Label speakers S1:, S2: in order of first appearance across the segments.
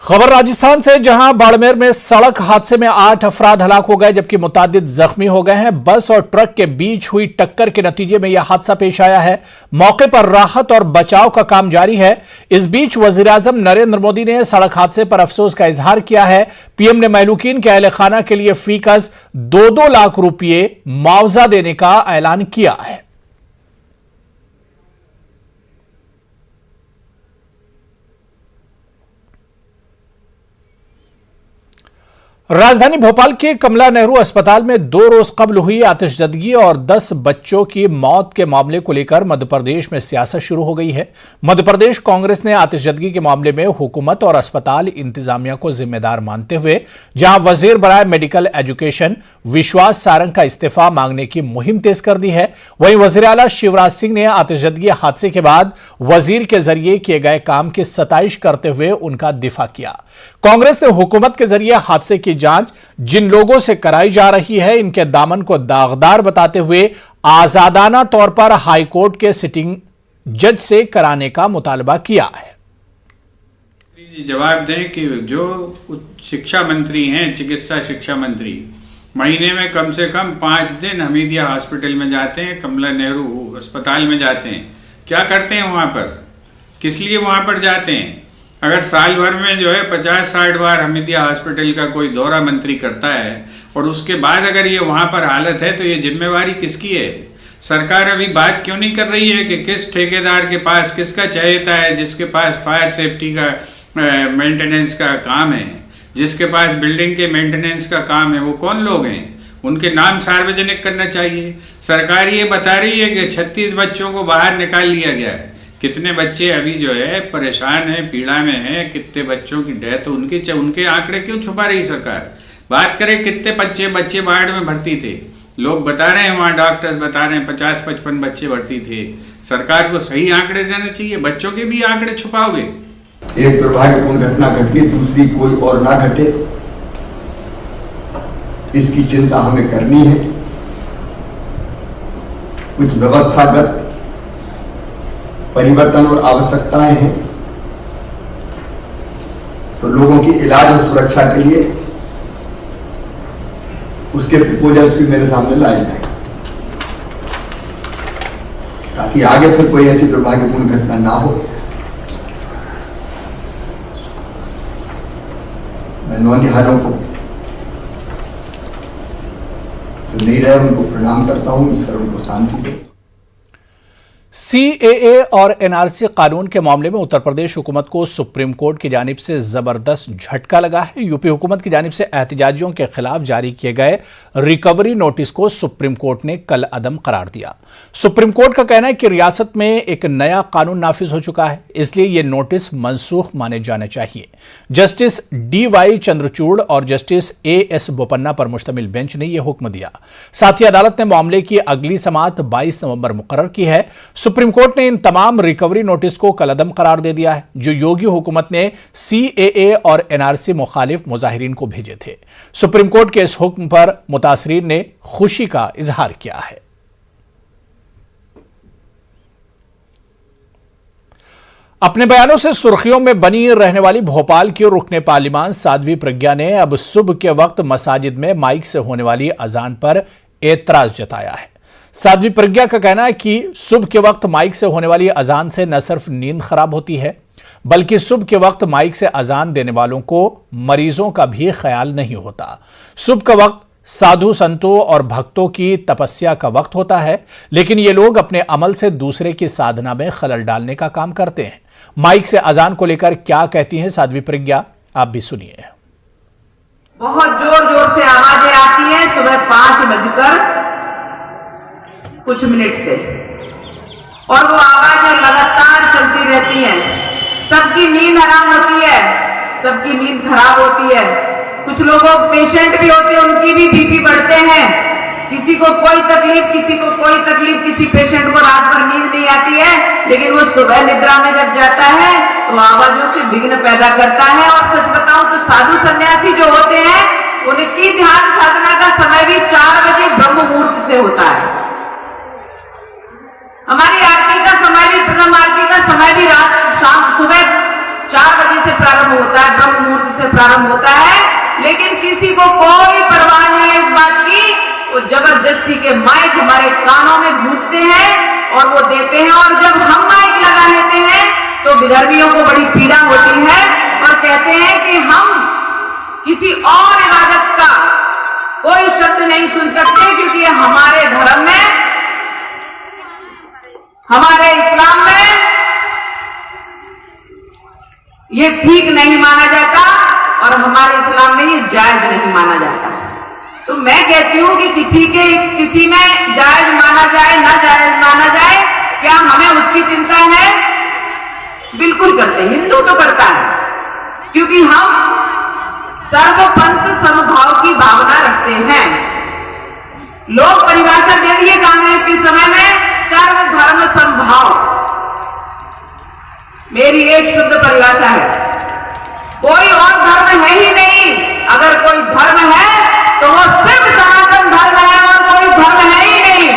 S1: खबर राजस्थान से, जहां बाड़मेर में सड़क हादसे में 8 अफराद हलाक हो गए जबकि मुतादिद जख्मी हो गए हैं। बस और ट्रक के बीच हुई टक्कर के नतीजे में यह हादसा पेश आया है। मौके पर राहत और बचाव का काम जारी है। इस बीच वजीर आजम नरेंद्र मोदी ने सड़क हादसे पर अफसोस का इजहार किया है। पीएम ने महलूकीन के अहले खाना के लिए फीकस 2-2 लाख रुपये मुआवजा देने का ऐलान किया है। राजधानी भोपाल के कमला नेहरू अस्पताल में 2 रोज कबल हुई आतिशजदगी और 10 बच्चों की मौत के मामले को लेकर मध्य प्रदेश में सियासत शुरू हो गई है। मध्य प्रदेश कांग्रेस ने आतिशजदगी के मामले में हुकूमत और अस्पताल इंतजामिया को जिम्मेदार मानते हुए जहां वजीर बराए मेडिकल एजुकेशन विश्वास सारंग का इस्तीफा मांगने की मुहिम तेज कर दी है, वहीं वजीर आला शिवराज सिंह ने आतिशजदगी हादसे के बाद वजीर के जरिए किए गए काम की सताइश करते हुए उनका दिफा किया। कांग्रेस ने हुकूमत के जरिए हादसे की जांच जिन लोगों से कराई जा रही है इनके दामन को दागदार बताते हुए आजादाना तौर पर हाईकोर्ट के सिटिंग जज से कराने का मुतालबा किया है।
S2: जवाब दें कि जो शिक्षा मंत्री हैं, चिकित्सा शिक्षा मंत्री, महीने में कम से कम 5 दिन हमीदिया हॉस्पिटल में जाते हैं, कमला नेहरू अस्पताल में जाते हैं। क्या करते हैं वहां पर, किस लिए वहां पर जाते हैं? अगर साल भर में जो है 50-60 बार हमीदिया हॉस्पिटल का कोई दौरा मंत्री करता है और उसके बाद अगर ये वहां पर हालत है तो ये जिम्मेवारी किसकी है? सरकार अभी बात क्यों नहीं कर रही है कि किस ठेकेदार के पास किसका चहेता है, जिसके पास फायर सेफ्टी का मेंटेनेंस का काम है, जिसके पास बिल्डिंग के मेंटेनेंस का काम है, वो कौन लोग हैं? उनके नाम सार्वजनिक करना चाहिए। सरकार ये बता रही है कि 36 बच्चों को बाहर निकाल लिया गया है। कितने बच्चे अभी जो है परेशान हैं, पीड़ा में हैं, कितने बच्चों की डेथ, उनके आंकड़े क्यों छुपा रही सरकार? बात करें कितने बच्चे बाढ़ में भर्ती थे, लोग बता रहे हैं, वहाँ डॉक्टर्स बता रहे हैं 50-55 बच्चे भर्ती थे। सरकार को सही आंकड़े देने चाहिए, बच्चों के भी आंकड़े छुपाओगे।
S3: एक दुर्भाग्यपूर्ण घटना घटी, दूसरी कोई और ना घटे, इसकी चिंता हमें करनी है। कुछ व्यवस्थागत परिवर्तन और आवश्यकताएं हैं तो लोगों की इलाज और सुरक्षा के लिए उसके प्रपोजल्स भी मेरे सामने लाए जाएंगे ताकि आगे फिर कोई ऐसी दुर्भाग्यपूर्ण घटना ना हो। मैं नौनिहालों को जो नहीं रहे उनको प्रणाम करता हूं, ईश्वर उनको शांति दे।
S1: सीएए और एनआरसी कानून के मामले में उत्तर प्रदेश हुकूमत को सुप्रीम कोर्ट की जानिब से जबरदस्त झटका लगा है। यूपी हुकूमत की जानिब से एहतजाजियों के खिलाफ जारी किए गए रिकवरी नोटिस को सुप्रीम कोर्ट ने कल अदम करार दिया। सुप्रीम कोर्ट का कहना है कि रियासत में एक नया कानून नाफिज हो चुका है, इसलिए यह नोटिस मनसूख माने जाने चाहिए। जस्टिस डीवाई चंद्रचूड़ और जस्टिस एएस बोपन्ना पर मुश्तमिल बेंच ने यह हुक्म दिया। साथ ही अदालत ने मामले की अगली समाअत 22 नवंबर मुकर्रर की है। सुप्रीम कोर्ट ने इन तमाम रिकवरी नोटिस को कलअदम करार दे दिया है जो योगी हुकूमत ने सीएए और एनआरसी मुखालिफ मुजाहिरीन को भेजे थे। सुप्रीम कोर्ट के इस हुक्म पर मुतासरीन ने खुशी का इजहार किया है। अपने बयानों से सुर्खियों में बनी रहने वाली भोपाल की रुकने पार्लिमान साध्वी प्रज्ञा ने अब सुबह के वक्त मसाजिद में माइक से होने वाली अजान पर एतराज जताया है। साध्वी प्रज्ञा का कहना है कि सुबह के वक्त माइक से होने वाली अजान से न सिर्फ नींद खराब होती है बल्कि सुबह के वक्त माइक से अजान देने वालों को मरीजों का भी ख्याल नहीं होता। सुबह का वक्त साधु संतों और भक्तों की तपस्या का वक्त होता है, लेकिन ये लोग अपने अमल से दूसरे की साधना में खलल डालने का काम करते हैं। माइक से अजान को लेकर क्या कहती हैं साध्वी प्रज्ञा, आप भी सुनिए।
S4: बहुत जोर जोर से आवाजें आती हैं सुबह 5 बजकर कुछ मिनट से, और वो आवाजें लगातार चलती रहती हैं। सबकी नींद हराम होती है, सबकी नींद खराब होती है। कुछ लोगों पेशेंट भी होते हैं, उनकी भी बीपी बढ़ते हैं। किसी को कोई तकलीफ, किसी को कोई तकलीफ, किसी पेशेंट को रात भर नींद नहीं आती है, लेकिन वो सुबह निद्रा में जब जाता है तो आवाजों से विघ्न पैदा करता है। और सच बताऊं तो साधु सन्यासी जो होते हैं उनकी ध्यान साधना का समय भी 4 बजे ब्रह्म मुहूर्त से होता है। हमारी आरती का समय भी, प्रथम आरती का समय भी रात शाम सुबह 4 बजे से प्रारंभ होता है ब्रह्म मुहूर्त प्रारंभ होता है, लेकिन किसी को कोई परवाह नहीं है इस बात की। वो जबरदस्ती के माइक हमारे कानों में गूंजते हैं और वो देते हैं, और जब हम माइक लगा लेते हैं तो विदर्भियों को बड़ी पीड़ा होती है और कहते हैं कि हम किसी और इबादत का कोई शब्द नहीं सुन सकते, क्योंकि ये हमारे धर्म में, हमारे इस्लाम में ये ठीक नहीं माना जाता और हमारे इस्लाम में ये जायज नहीं माना जाता। तो मैं कहती हूं कि किसी में जायज माना जाए ना जायज माना जाए, क्या हमें उसकी चिंता है? बिल्कुल करते हैं, हिंदू तो करता है, क्योंकि हम सर्वपंथ समभाव की भावना रखते हैं। लोग परिभाषा दे दिए कांग्रेस के समय में, सर्वधर्म समभाव। मेरी एक शुद्ध परिभाषा है, कोई और धर्म है ही नहीं। अगर कोई धर्म है तो वो सिर्फ सनातन धर्म है और कोई धर्म है ही नहीं।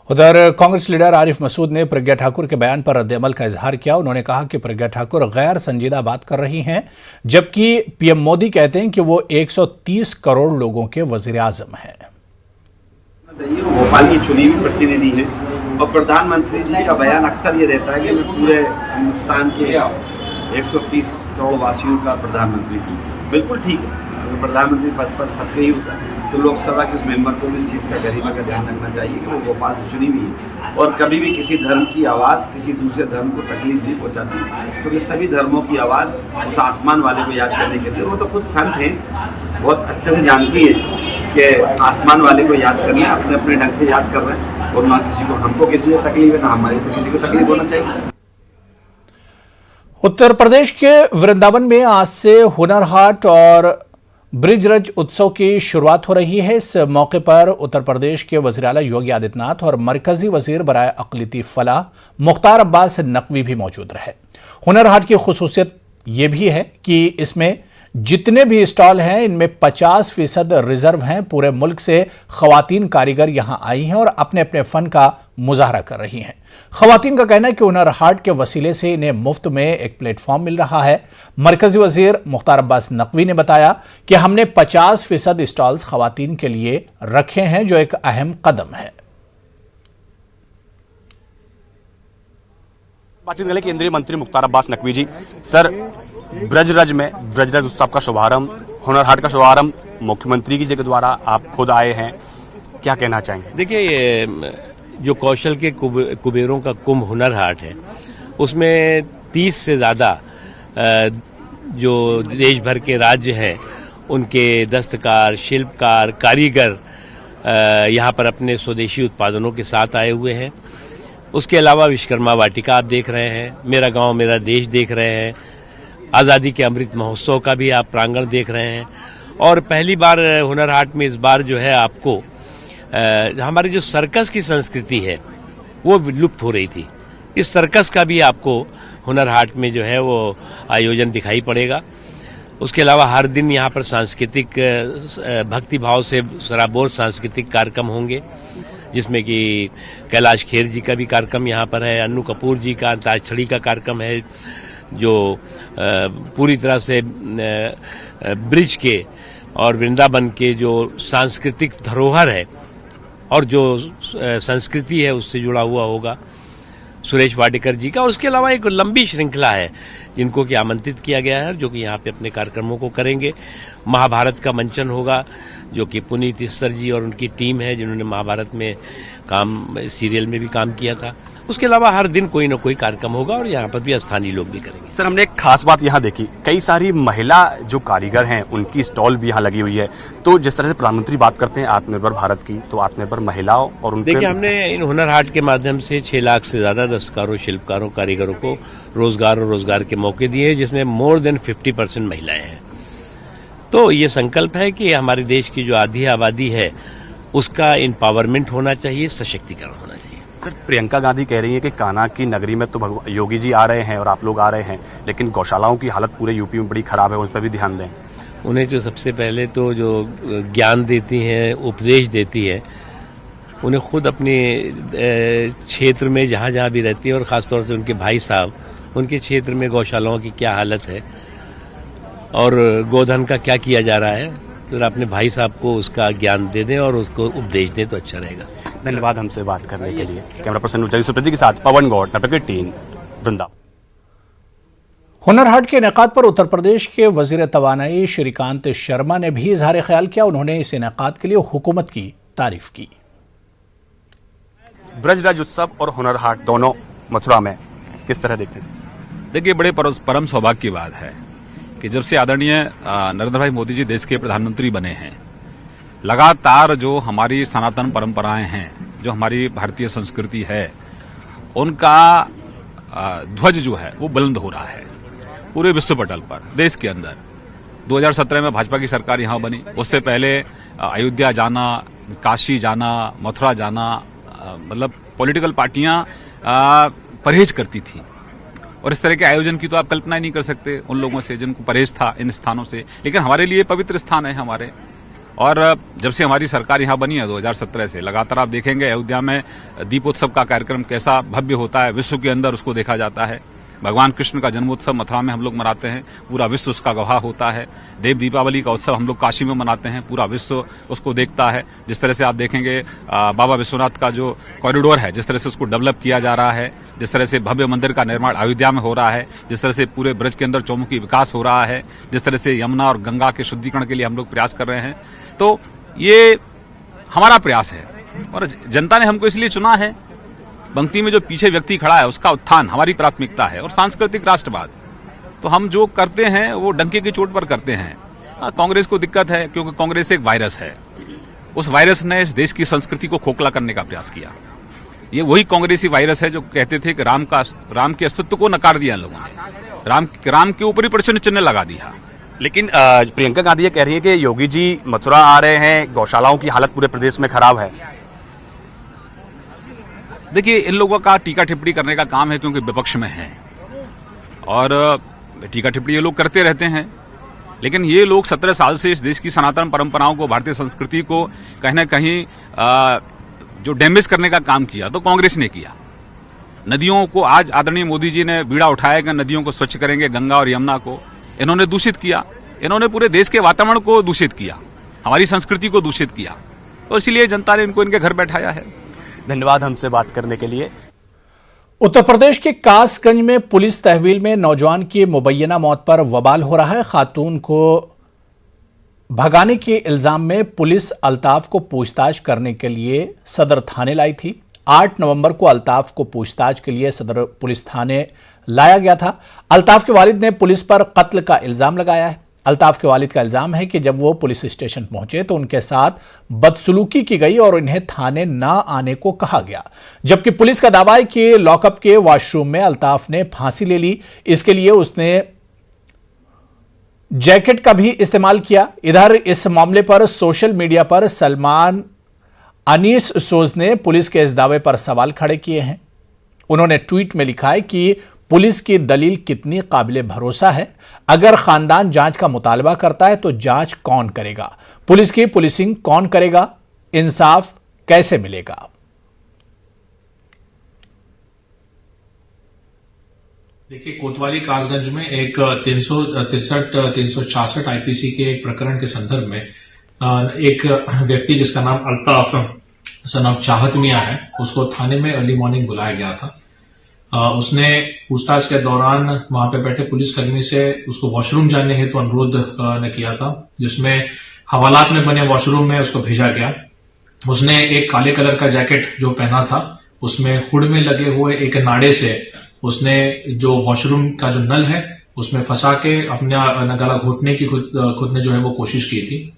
S1: उधर कांग्रेस लीडर आरिफ मसूद ने प्रज्ञा ठाकुर के बयान पर रद्द-ए-अमल का इजहार किया। उन्होंने कहा कि प्रज्ञा ठाकुर गैर संजीदा बात कर रही हैं, जबकि पीएम मोदी कहते हैं कि वो 130 करोड़ लोगों के वजीर-ए-आजम हैं।
S5: भोपाल की चुनी हुई प्रतिनिधि है और प्रधानमंत्री जी का बयान अक्सर ये रहता है कि मैं पूरे हिंदुस्तान के 130 करोड़ वासियों का प्रधानमंत्री हूँ। बिल्कुल ठीक है, अगर प्रधानमंत्री पद पर सबके ही होता है तो लोकसभा के उस मेंबर को भी इस चीज़ का गरिमा का ध्यान रखना चाहिए कि वो भोपाल से चुनी हुई है और कभी भी किसी धर्म की आवाज़ किसी दूसरे धर्म को तकलीफ नहीं पहुँचाती, क्योंकि सभी धर्मों की आवाज़ उस आसमान वाले को याद करने के लिए, वो तो खुद संत हैं, बहुत अच्छे से जानती है कि आसमान वाले को याद करना है, अपने अपने ढंग से याद कर रहे हैं और ना किसी को, हमको किसी से तकलीफ है ना हमारे से किसी को तकलीफ होना चाहिए।
S1: उत्तर प्रदेश के वृंदावन में आज से हुनर हाट और ब्रिजरज उत्सव की शुरुआत हो रही है। इस मौके पर उत्तर प्रदेश के वज़ीर आला योगी आदित्यनाथ और मरकजी वजीर बराए अक़लियती फलाह मुख्तार अब्बास नकवी भी मौजूद रहे। हुनर हाट की खुसूसियत ये भी है कि इसमें जितने भी स्टॉल हैं इनमें 50% रिजर्व हैं। पूरे मुल्क से ख्वातीन कारीगर यहां आई हैं और अपने अपने फन का मुजाहरा कर रही हैं। ख्वातीन का कहना है कि हुनर हाट के वसीले से इन्हें मुफ्त में एक प्लेटफॉर्म मिल रहा है। मरकजी वजीर मुख्तार अब्बास नकवी ने बताया कि हमने 50% स्टॉल्स ख्वातीन के लिए रखे हैं, जो एक अहम कदम है।
S6: बातचीत करें केंद्रीय मंत्री मुख्तार अब्बास नकवी जी। सर, ब्रजरज में ब्रजरज उत्सव का शुभारंभ, हुनर हाट का शुभारंभ मुख्यमंत्री जी के द्वारा आप खुद आए हैं, क्या कहना चाहेंगे?
S7: देखिए, ये जो कौशल के कुबेरों का कुंभ हुनर हाट है, उसमें 30 से ज़्यादा जो देश भर के राज्य हैं उनके दस्तकार, शिल्पकार, कारीगर यहाँ पर अपने स्वदेशी उत्पादनों के साथ आए हुए हैं। उसके अलावा विश्वकर्मा वाटिका आप देख रहे हैं, मेरा गांव मेरा देश देख रहे हैं, आज़ादी के अमृत महोत्सव का भी आप प्रांगण देख रहे हैं। और पहली बार हुनर हाट में इस बार जो है आपको हमारी जो सर्कस की संस्कृति है वो विलुप्त हो रही थी, इस सर्कस का भी आपको हुनर हाट में जो है वो आयोजन दिखाई पड़ेगा। उसके अलावा हर दिन यहाँ पर सांस्कृतिक भक्ति भाव से सराबोर सांस्कृतिक कार्यक्रम होंगे, जिसमें कि कैलाश खेर जी का भी कार्यक्रम यहाँ पर है, अन्नू कपूर जी का अंताक्षरी का कार्यक्रम है, जो पूरी तरह से ब्रिज के और वृंदावन के जो सांस्कृतिक धरोहर है और जो संस्कृति है उससे जुड़ा हुआ होगा, सुरेश वाडेकर जी का। उसके अलावा एक लंबी श्रृंखला है जिनको कि आमंत्रित किया गया है, जो कि यहाँ पे अपने कार्यक्रमों को करेंगे। महाभारत का मंचन होगा, जो कि पुनीत इस्सर जी और उनकी टीम है जिन्होंने महाभारत में सीरियल में भी काम किया था। उसके अलावा हर दिन कोई न कोई कार्यक्रम होगा और यहाँ पर भी स्थानीय लोग भी करेंगे।
S6: सर, हमने एक खास बात यहाँ देखी, कई सारी महिला जो कारीगर हैं उनकी स्टॉल भी यहाँ लगी हुई है। तो जिस तरह से प्रधानमंत्री बात करते हैं आत्मनिर्भर भारत की, तो आत्मनिर्भर महिलाओं और उनके,
S7: देखिए, हमने इन हुनर हाट के माध्यम से 6 लाख से ज्यादा दस्तकारों, शिल्पकारों, कारीगरों को रोजगार और रोजगार के मौके दिए, जिसमें मोर देन 50% महिलाएं हैं। तो ये संकल्प है कि हमारे देश की जो आधी आबादी है उसका एम्पावरमेंट होना चाहिए, सशक्तिकरण होना चाहिए।
S6: सर, प्रियंका गांधी कह रही है कि कान्हा की नगरी में तो योगी जी आ रहे हैं और आप लोग आ रहे हैं, लेकिन गौशालाओं की हालत पूरे यूपी में बड़ी खराब है, उस पर भी ध्यान दें।
S7: उन्हें जो सबसे पहले तो जो ज्ञान देती हैं, उपदेश देती है, उन्हें खुद अपने क्षेत्र में जहाँ जहाँ भी रहती है और ख़ासतौर से उनके भाई साहब, उनके क्षेत्र में गौशालाओं की क्या हालत है और गोधन का क्या किया जा रहा है, जरा अपने भाई साहब को उसका ज्ञान दे दें और उसको उपदेश दें तो अच्छा रहेगा।
S6: धन्यवाद हमसे बात करने के लिए। कैमरा पर्सन उज्जवल सुप्रति के साथ पवन गौड़, नेटवर्क 18, वृंदावन।
S1: हुनर हाट के इनेकाद पर उत्तर प्रदेश के वजीर तवानाई श्रीकांत शर्मा ने भी इजहार ख्याल किया। उन्होंने इस इनेकाद के लिए हुकूमत की तारीफ की।
S6: ब्रज राज उत्सव और हुनर हाट दोनों मथुरा में किस तरह देखते हैं?
S8: देखिए, बड़े परम सौभाग्य की बात है कि जब से आदरणीय नरेंद्र भाई मोदी जी देश के प्रधानमंत्री बने हैं, लगातार जो हमारी सनातन परंपराएं हैं, जो हमारी भारतीय संस्कृति है, उनका ध्वज जो है वो बुलंद हो रहा है पूरे विश्व पटल पर, देश के अंदर। 2017 में भाजपा की सरकार यहां बनी, उससे पहले अयोध्या जाना, काशी जाना, मथुरा जाना, मतलब पॉलिटिकल पार्टियां परहेज करती थी और इस तरह के आयोजन की तो आप कल्पना ही नहीं कर सकते उन लोगों से जिनको परहेज था इन स्थानों से। लेकिन हमारे लिए पवित्र स्थान है हमारे, और जब से हमारी सरकार यहां बनी है 2017 से, लगातार आप देखेंगे अयोध्या में दीपोत्सव का कार्यक्रम कैसा भव्य होता है, विश्व के अंदर उसको देखा जाता है। भगवान कृष्ण का जन्मोत्सव मथुरा में हम लोग मनाते हैं, पूरा विश्व उसका गवाह होता है। देव दीपावली का उत्सव हम लोग काशी में मनाते हैं, पूरा विश्व उसको देखता है। जिस तरह से आप देखेंगे बाबा विश्वनाथ का जो कॉरिडोर है, जिस तरह से उसको डेवलप किया जा रहा है, जिस तरह से भव्य मंदिर का निर्माण अयोध्या में हो रहा है, जिस तरह से पूरे ब्रज के अंदर चौमुखी विकास हो रहा है, जिस तरह से यमुना और गंगा के शुद्धिकरण के लिए हम लोग प्रयास कर रहे हैं, तो ये हमारा प्रयास है और जनता ने हमको इसलिए चुना है। पंक्ति में जो पीछे व्यक्ति खड़ा है उसका उत्थान हमारी प्राथमिकता है, और सांस्कृतिक राष्ट्रवाद। तो हम जो करते हैं वो डंके की चोट पर करते हैं। कांग्रेस को दिक्कत है क्योंकि कांग्रेस एक वायरस है, उस वायरस ने इस देश की संस्कृति को खोखला करने का प्रयास किया। ये वही कांग्रेसी वायरस है जो कहते थे कि राम के अस्तित्व को नकार दिया लोगों ने, राम के ऊपर ही प्रश्न चिन्ह लगा दिया।
S6: लेकिन प्रियंका गांधी ये कह रही है कि योगी जी मथुरा आ रहे हैं, गौशालाओं की हालत पूरे प्रदेश में खराब है।
S8: देखिए, इन लोगों का टीका टिप्पणी करने का काम है क्योंकि विपक्ष में है, और टीका टिप्पणी ये लोग करते रहते हैं। लेकिन ये लोग 17 साल से इस देश की सनातन परंपराओं को, भारतीय संस्कृति को कहीं न कहीं जो डैमेज करने का काम किया तो कांग्रेस ने किया। नदियों को आज आदरणीय मोदी जी ने बीड़ा उठाया कि नदियों को स्वच्छ करेंगे, गंगा और यमुना को इन्होंने दूषित किया। इन्होंने पूरे देश के वातावरण को दूषित किया, हमारी संस्कृति को दूषित किया, तो इसीलिए जनता ने इनको इनके घर बैठाया है।
S6: धन्यवाद हमसे बात करने के लिए।
S1: उत्तर प्रदेश के कासगंज में पुलिस तहवील में नौजवान की मुबैना मौत पर बवाल हो रहा है। खातून को भगाने के इल्जाम में पुलिस अल्ताफ को पूछताछ करने के लिए सदर थाने लाई थी। 8 नवंबर को अल्ताफ को पूछताछ के लिए सदर पुलिस थाने लाया गया था। अल्ताफ के वालिद ने पुलिस पर कत्ल का इल्जाम लगाया है। अल्ताफ के वालिद का इल्जाम है कि जब वो पुलिस स्टेशन पहुंचे तो उनके साथ बदसलूकी की गई और इन्हें थाने ना आने को कहा गया, जबकि पुलिस का दावा है कि लॉकअप के वॉशरूम में अल्ताफ ने फांसी ले ली। इसके लिए उसने जैकेट का भी इस्तेमाल किया। इधर इस मामले पर सोशल मीडिया पर सलमान अनीस सोज ने पुलिस के इस दावे पर सवाल खड़े किए हैं। उन्होंने ट्वीट में लिखा है कि पुलिस की दलील कितनी काबिले भरोसा है। अगर खानदान जांच का मुतालबा करता है तो जांच कौन करेगा? पुलिस की पुलिसिंग कौन करेगा? इंसाफ कैसे मिलेगा?
S9: देखिए, कोतवाली कासगंज में एक 366 आईपीसी के एक प्रकरण के संदर्भ में एक व्यक्ति जिसका नाम अल्ताफ सन ऑफ चाहत मियां है, उसको थाने में अर्ली मॉर्निंग बुलाया गया था। उसने पूछताछ के दौरान वहां पे बैठे पुलिसकर्मी से उसको वॉशरूम जाने हेतु अनुरोध ने किया था, जिसमें हवालात में बने वॉशरूम में उसको भेजा गया। उसने एक काले कलर का जैकेट जो पहना था, उसमें हुड में लगे हुए एक नाड़े से उसने जो वॉशरूम का जो नल है उसमें फंसा के अपना गला घोटने की खुद ने जो है वो कोशिश की थी।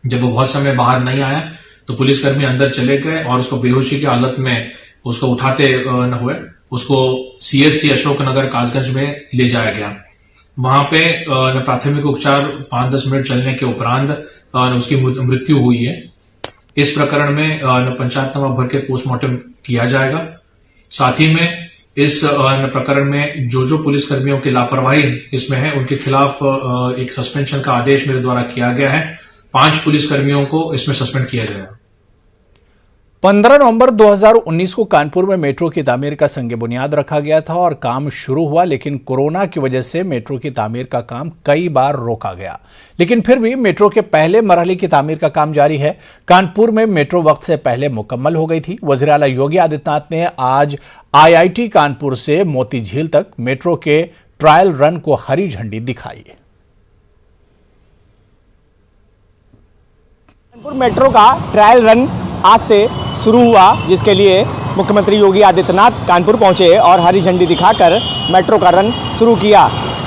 S9: जब वो बहुत समय बाहर नहीं आया तो पुलिसकर्मी अंदर चले गए और उसको बेहोशी की हालत में उसको उठाते न हुए उसको सीएचसी अशोकनगर कासगंज में ले जाया गया। वहां पे प्राथमिक उपचार 5-10 मिनट चलने के उपरांत उसकी मृत्यु हुई है। इस प्रकरण में पंचायतनामा भर के पोस्टमार्टम किया जाएगा। साथ ही में इस प्रकरण में जो पुलिसकर्मियों की लापरवाही इसमें है उनके खिलाफ एक सस्पेंशन का आदेश मेरे द्वारा किया गया है। 5 पुलिसकर्मियों को इसमें सस्पेंड किया गया।
S1: 15 नवंबर 2019 को कानपुर में मेट्रो की तामीर का संग बुनियाद रखा गया था और काम शुरू हुआ, लेकिन कोरोना की वजह से मेट्रो की तामीर का काम कई बार रोका गया। लेकिन फिर भी मेट्रो के पहले मरहले की तामीर का काम जारी है। कानपुर में मेट्रो वक्त से पहले मुकम्मल हो गई थी। वज़ीर आला योगी आदित्यनाथ ने आज IIT कानपुर से मोती झील तक मेट्रो के ट्रायल रन को हरी झंडी दिखाई।
S10: कानपुर मेट्रो का ट्रायल रन आज से शुरू हुआ, जिसके लिए मुख्यमंत्री योगी आदित्यनाथ कानपुर पहुंचे और हरी झंडी दिखाकर मेट्रो का रन शुरू किया।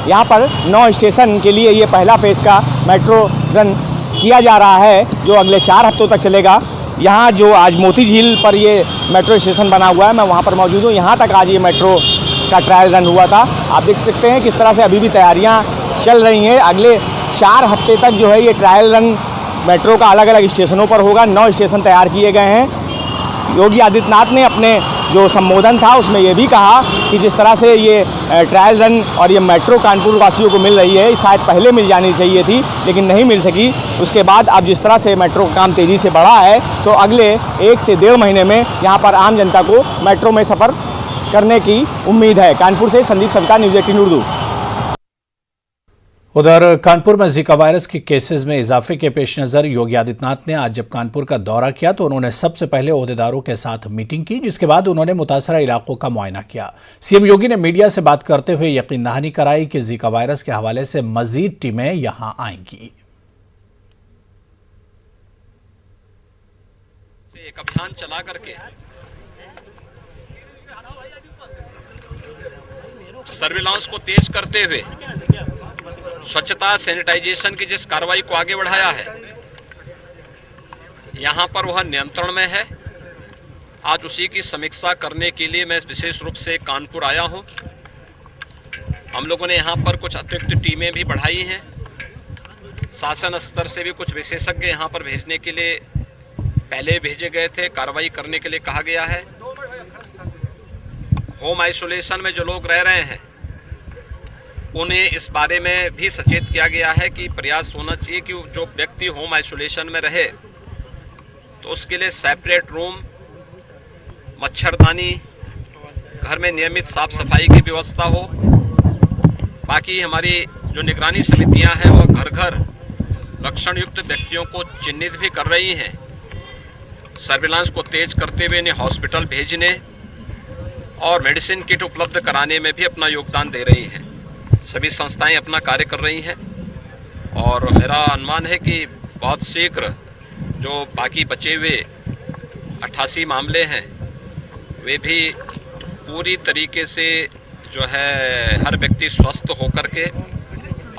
S10: यहां पर 9 स्टेशन के लिए ये पहला फेज का मेट्रो रन किया जा रहा है, जो अगले 4 हफ्तों तक चलेगा। यहां जो आज मोती झील पर ये मेट्रो स्टेशन बना हुआ है, मैं वहां पर मौजूद हूं। यहां तक आज ये मेट्रो का ट्रायल रन हुआ था। आप देख सकते हैं किस तरह से अभी भी तैयारियाँ चल रही हैं। अगले 4 हफ्ते तक जो है ये ट्रायल रन मेट्रो का अलग अलग स्टेशनों पर होगा। 9 स्टेशन तैयार किए गए हैं। योगी आदित्यनाथ ने अपने जो संबोधन था उसमें ये भी कहा कि जिस तरह से ये ट्रायल रन और ये मेट्रो कानपुर वासियों को मिल रही है, शायद पहले मिल जानी चाहिए थी, लेकिन नहीं मिल सकी। उसके बाद अब जिस तरह से मेट्रो का काम तेज़ी से बढ़ा है, तो अगले 1 से 1.5 महीने में यहाँ पर आम जनता को मेट्रो में सफ़र करने की उम्मीद है। कानपुर से संदीप सविता, न्यूज़ 18 उर्दू।
S1: उधर कानपुर में जीका वायरस के केसेस में इजाफे के पेश नजर योगी आदित्यनाथ ने आज जब कानपुर का दौरा किया तो उन्होंने सबसे पहले ओहदेदारों के साथ मीटिंग की, जिसके बाद उन्होंने मुतासरा इलाकों का मुआयना किया। सीएम योगी ने मीडिया से बात करते हुए यकीन दहानी कराई कि जीका वायरस के हवाले से मजीद टीमें यहां आएंगी।
S11: एक अभियान चला करके सर्विलांस को तेज करते हुए स्वच्छता सैनिटाइजेशन की जिस कार्रवाई को आगे बढ़ाया है, यहां पर वह नियंत्रण में है। आज उसी की समीक्षा करने के लिए मैं विशेष रूप से कानपुर आया हूं। हम लोगों ने यहां पर कुछ अतिरिक्त टीमें भी बढ़ाई हैं। शासन स्तर से भी कुछ विशेषज्ञ यहां पर भेजने के लिए पहले भेजे गए थे, कार्रवाई करने के लिए कहा गया है। होम आइसोलेशन में जो लोग रह रहे हैं उन्हें इस बारे में भी सचेत किया गया है कि प्रयास होना चाहिए कि जो व्यक्ति होम आइसोलेशन में रहे तो उसके लिए सेपरेट रूम, मच्छरदानी, घर में नियमित साफ सफाई की व्यवस्था हो। बाकी हमारी जो निगरानी समितियां हैं वह घर घर लक्षण युक्त व्यक्तियों को चिन्हित भी कर रही हैं। सर्विलांस को तेज करते हुए इन्हें हॉस्पिटल भेजने और मेडिसिन किट उपलब्ध कराने में भी अपना योगदान दे रही हैं। सभी संस्थाएं अपना कार्य कर रही हैं और मेरा अनुमान है कि बहुत शीघ्र जो बाकी बचे हुए 88 मामले हैं वे भी पूरी तरीके से जो है हर व्यक्ति स्वस्थ होकर के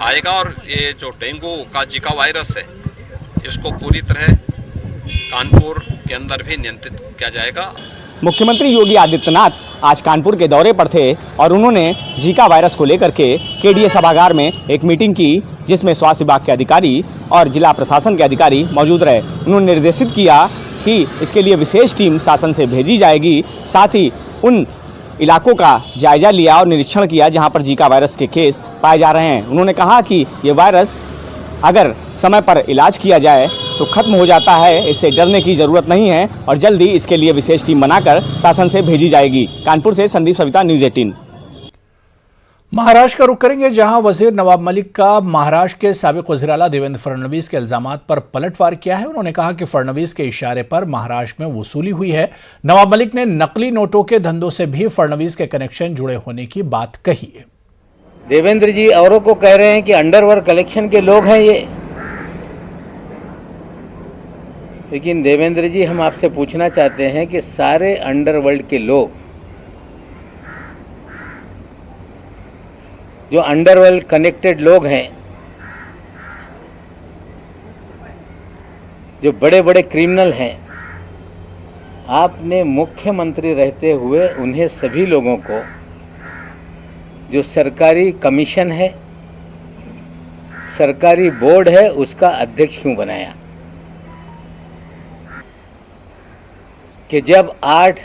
S11: आएगा और ये जो डेंगू का जीका वायरस है इसको पूरी तरह कानपुर के अंदर भी नियंत्रित किया जाएगा।
S10: मुख्यमंत्री योगी आदित्यनाथ आज कानपुर के दौरे पर थे और उन्होंने जीका वायरस को लेकर के केडीए सभागार में एक मीटिंग की, जिसमें स्वास्थ्य विभाग के अधिकारी और जिला प्रशासन के अधिकारी मौजूद रहे। उन्होंने निर्देशित किया कि इसके लिए विशेष टीम शासन से भेजी जाएगी। साथ ही उन इलाकों का जायजा लिया और निरीक्षण किया जहां पर जीका वायरस के केस पाए जा रहे हैं। उन्होंने कहा कि ये वायरस अगर समय पर इलाज किया जाए तो खत्म हो जाता है, इससे डरने की जरूरत नहीं है और जल्दी इसके लिए विशेष टीम बनाकर शासन से भेजी जाएगी। कानपुर से संदीप सविता, न्यूज़ 18।
S1: महाराष्ट्र का रुख करेंगे, जहां वजीर नवाब मलिक का महाराष्ट्र के साबिक वज़ीर आला देवेंद्र फडणवीस के इल्जामात पर पलटवार किया है। उन्होंने कहा कि फडणवीस के इशारे पर महाराष्ट्र में वसूली हुई है। नवाब मलिक ने नकली नोटों के धंधों से भी फडणवीस के कनेक्शन जुड़े होने की बात कही है।
S12: देवेंद्र जी औरों को कह रहे हैं कि अंडरवर्ल्ड कलेक्शन के लोग हैं ये, लेकिन देवेंद्र जी हम आपसे पूछना चाहते हैं कि सारे अंडरवर्ल्ड के लोग, जो अंडरवर्ल्ड कनेक्टेड लोग हैं, जो बड़े बड़े क्रिमिनल हैं, आपने मुख्यमंत्री रहते हुए उन्हें सभी लोगों को जो सरकारी कमीशन है, सरकारी बोर्ड है, उसका अध्यक्ष क्यों बनाया? कि जब 8